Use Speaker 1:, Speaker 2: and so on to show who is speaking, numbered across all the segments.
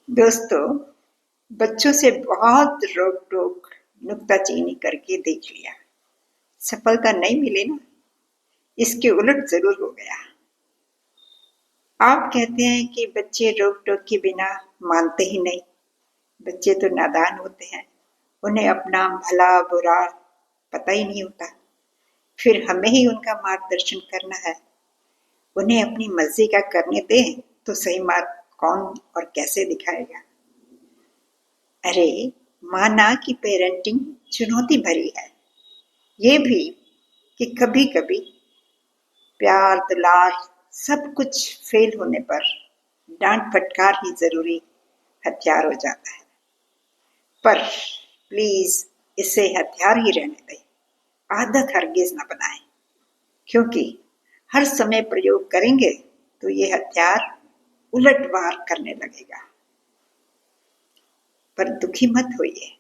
Speaker 1: दोस्तों, बच्चों से बहुत रोक टोक नुक्ताचीनी करके देख लिया, सफलता नहीं मिली ना। इसके उलट जरूर हो गया। आप कहते हैं कि बच्चे रोक टोक के बिना मानते ही नहीं। बच्चे तो नादान होते हैं, उन्हें अपना भला बुरा पता ही नहीं होता। फिर हमें ही उनका मार्गदर्शन करना है। उन्हें अपनी मर्जी का करने दें तो सही मार्ग कौन और कैसे दिखाएगा। अरे, माना कि पेरेंटिंग चुनौती भरी है, ये भी कि कभी कभी प्यार दुलार सब कुछ फेल होने पर डांट फटकार ही जरूरी हथियार हो जाता है। पर प्लीज इसे हथियार ही रहने दें, आदत हरगिज न बनाएं, क्योंकि हर समय प्रयोग करेंगे तो ये हथियार उलट वार करने लगेगा। पर दुखी मत होइए,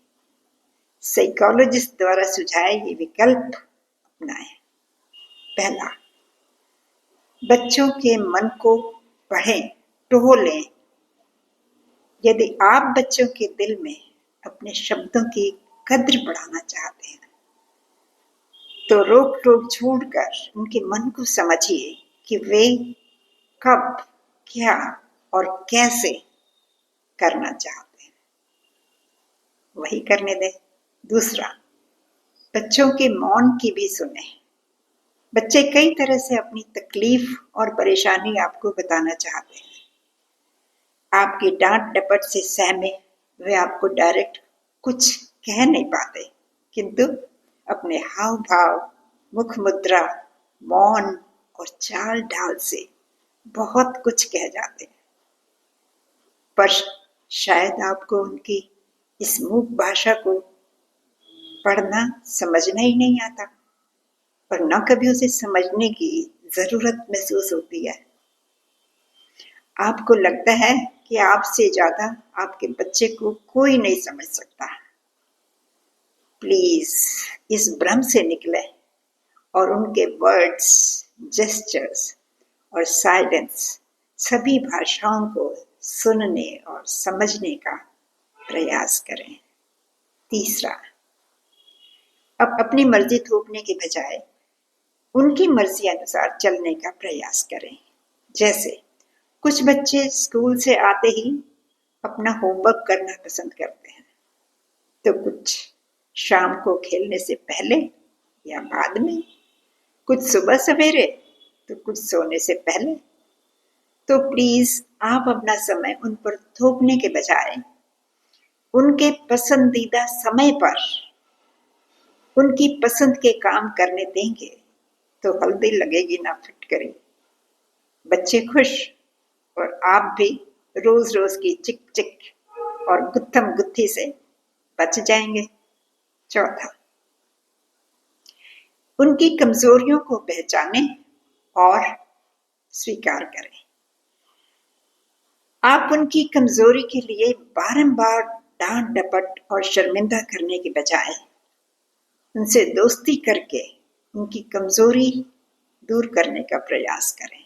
Speaker 1: साइकोलॉजिस्ट द्वारा सुझाए ये विकल्प अपनाएं। पहला, बच्चों के मन को पढ़ें, टोलें। यदि आप बच्चों के दिल में अपने शब्दों की कद्र बढ़ाना चाहते हैं तो रोक टोक छोड़कर उनके मन को समझिए कि वे कब, क्या और कैसे करना चाहते हैं, वही करने दें। दूसरा, बच्चों के मौन की भी सुने। बच्चे कई तरह से अपनी तकलीफ और परेशानी आपको बताना चाहते हैं। आपकी डांट डपट से सहमे वे आपको डायरेक्ट कुछ कह नहीं पाते, किंतु अपने हाव भाव, मुख मुद्रा, मौन और चाल ढाल से बहुत कुछ कह जाते हैं। पर शायद आपको उनकी इस मूक भाषा को पढ़ना समझना ही नहीं आता, और न कभी उसे समझने की जरूरत महसूस होती है। आपको लगता है कि आपसे ज्यादा आपके बच्चे को कोई नहीं समझ सकता। प्लीज इस भ्रम से निकले और उनके वर्ड्स, जेस्चर्स और साइलेंस सभी भाषाओं को सुनने और समझने का प्रयास करें। तीसरा, अब अपनी मर्जी थोपने के बजाय उनकी मर्जी अनुसार चलने का प्रयास करें। जैसे कुछ बच्चे स्कूल से आते ही अपना होमवर्क करना पसंद करते हैं, तो कुछ शाम को खेलने से पहले या बाद में, कुछ सुबह सवेरे तो कुछ सोने से पहले। तो प्लीज आप अपना समय उन पर थोपने के बजाय उनके पसंदीदा समय पर उनकी पसंद के काम करने देंगे तो हल्दी लगेगी ना फिटकरी। बच्चे खुश और आप भी रोज रोज की चिक चिक और गुत्थम गुत्थी से बच जाएंगे। चौथा, उनकी कमजोरियों को पहचानें और स्वीकार करें। आप उनकी कमजोरी के लिए बारंबार डांट डपट और शर्मिंदा करने के बजाय उनसे दोस्ती करके उनकी कमजोरी दूर करने का प्रयास करें।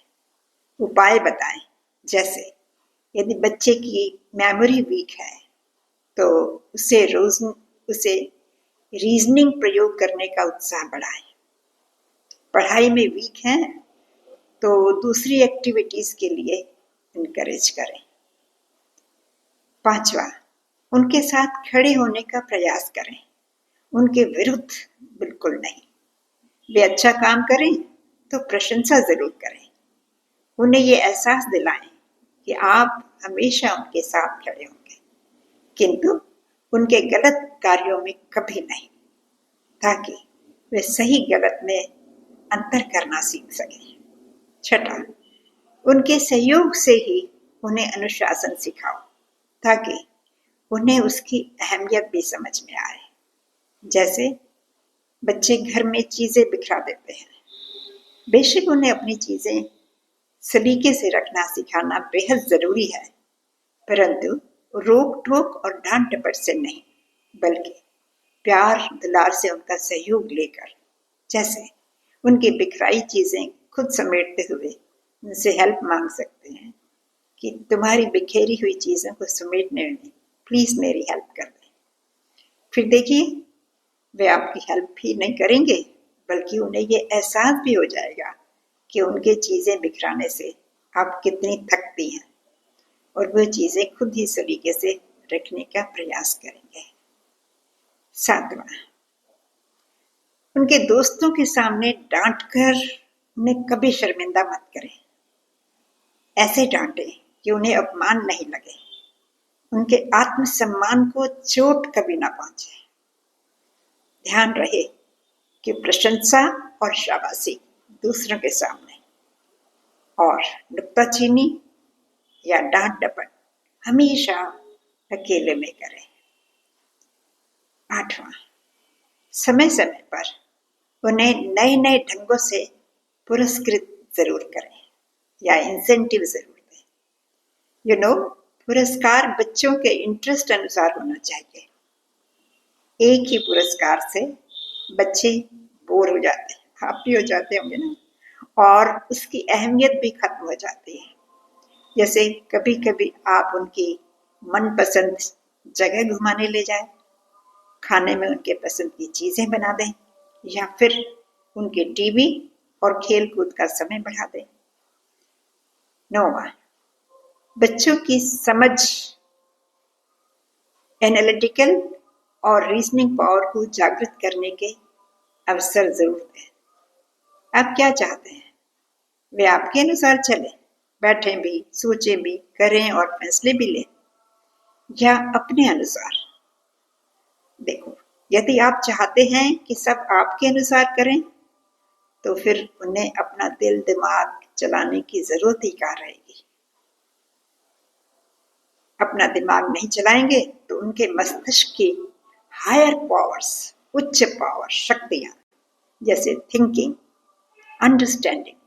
Speaker 1: उपाय बताएं, जैसे यदि बच्चे की मेमोरी वीक है तो उसे रीजनिंग प्रयोग करने का उत्साह बढ़ाएं। पढ़ाई में वीक है तो दूसरी एक्टिविटीज के लिए इनकरेज करें। पांचवा, उनके साथ खड़े होने का प्रयास करें, उनके विरुद्ध बिल्कुल नहीं। वे अच्छा काम करें तो प्रशंसा जरूर करें। उन्हें ये एहसास दिलाएं कि आप हमेशा उनके साथ खड़े होंगे, किंतु उनके गलत कार्यों में कभी नहीं, ताकि वे सही गलत में अंतर करना सीख सकें। छठा, उनके सहयोग से ही उन्हें अनुशासन सिखाओ, ताकि उन्हें उसकी अहमियत भी समझ में आए। जैसे बच्चे घर में चीजें बिखरा देते हैं, बेशक उन्हें अपनी चीजें सलीके से रखना सिखाना बेहद जरूरी है, परंतु रोक टोक और डांट डपट से नहीं, बल्कि प्यार दुलार से उनका सहयोग लेकर। जैसे उनकी बिखराई चीजें खुद समेटते हुए उनसे हेल्प मांग सकते हैं कि तुम्हारी बिखेरी हुई चीज़ों को समेटने में प्लीज़ मेरी हेल्प कर दें। फिर देखिए, वे आपकी हेल्प ही नहीं करेंगे, बल्कि उन्हें ये एहसास भी हो जाएगा कि उनके चीज़ें बिखराने से आप कितनी थकती हैं, और वो चीज़ें खुद ही सलीके से रखने का प्रयास करेंगे। 7वां, उनके दोस्तों के सामने डांटकर उन्हें कभी शर्मिंदा मत करें। ऐसे डांटे कि उन्हें अपमान नहीं लगे, उनके आत्मसम्मान को चोट कभी ना पहुंचे। ध्यान रहे कि प्रशंसा और शाबाशी दूसरों के सामने, और नुक्ताचीनी या डांट डपट हमेशा अकेले में करें। 8वां, समय समय पर उन्हें नए नए ढंगों से पुरस्कृत जरूर करें या इंसेंटिव जरूर दें। पुरस्कार बच्चों के इंटरेस्ट अनुसार होना चाहिए। एक ही पुरस्कार से बच्चे बोर हो जाते हैं, आप भी हो जाते होंगे ना, और उसकी अहमियत भी खत्म हो जाती है। जैसे कभी कभी आप उनकी मनपसंद जगह घुमाने ले जाएं, खाने में उनके पसंद की चीजें बना दें, या फिर उनके टीवी और खेल कूद का समय बढ़ा दें। 9वां, बच्चों की समझ, एनालिटिकल और रीजनिंग पावर को जागृत करने के अवसर जरूर दें। आप क्या चाहते हैं? वे आपके अनुसार चले, बैठें भी, सोचें भी, करें और फैसले भी लें, या अपने अनुसार? देखो, यदि आप चाहते हैं कि सब आपके अनुसार करें, तो फिर उन्हें अपना दिल दिमाग चलाने की जरूरत ही कहाँ रहेगी। अपना दिमाग नहीं चलाएंगे तो उनके मस्तिष्क की हायर पावर्स, उच्च पावर शक्तियां, जैसे thinking, understanding,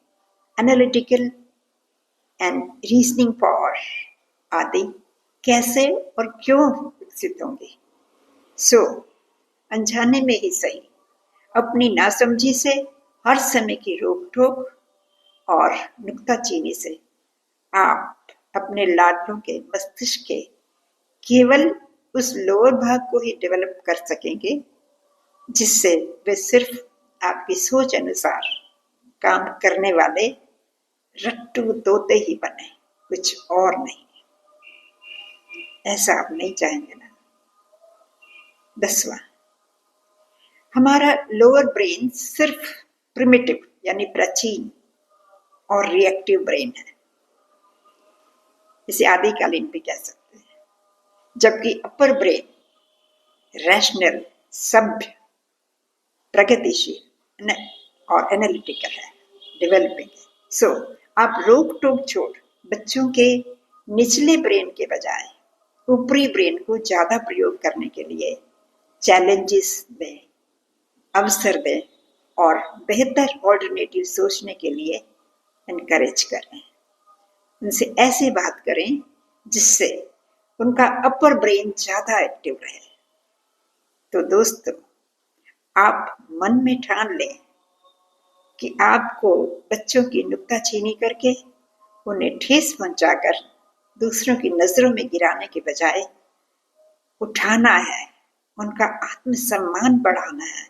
Speaker 1: analytical and reasoning power आदि कैसे और क्यों विकसित होंगी। अनजाने में ही सही, अपनी नासमझी से, हर समय की रोक टोक और नुक्ताचीनी से आप अपने लाडलों के मस्तिष्क के केवल उस लोअर भाग को ही डेवलप कर सकेंगे, जिससे वे सिर्फ आपकी सोच अनुसार काम करने वाले रट्टू तोते ही बने, कुछ और नहीं। ऐसा आप नहीं चाहेंगे ना। 10वां, हमारा लोअर ब्रेन सिर्फ प्रिमिटिव यानी प्राचीन और रिएक्टिव ब्रेन है, इसे आदिकालीन भी कह सकते हैं, जबकि अपर ब्रेन रैशनल, सभ्य, प्रगतिशील और एनालिटिकल है, डेवलपिंग है। आप रोक टोक छोड़ बच्चों के निचले ब्रेन के बजाय ऊपरी ब्रेन को ज्यादा प्रयोग करने के लिए चैलेंजेस दें, अवसर दें, और बेहतर ऑल्टरनेटिव सोचने के लिए एनकरेज करें। उनसे ऐसे बात करें जिससे उनका अपर ब्रेन ज्यादा एक्टिव रहे। तो दोस्तों, आप मन में ठान लें कि आपको बच्चों की नुक्ताचीनी करके उन्हें ठेस पहुंचाकर दूसरों की नजरों में गिराने के बजाय उठाना है, उनका आत्मसम्मान बढ़ाना है।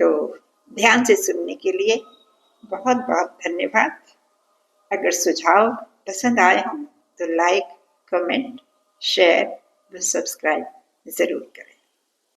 Speaker 1: तो ध्यान से सुनने के लिए बहुत बहुत धन्यवाद। अगर सुझाव पसंद आए हों तो लाइक, कमेंट, शेयर व सब्सक्राइब जरूर करें।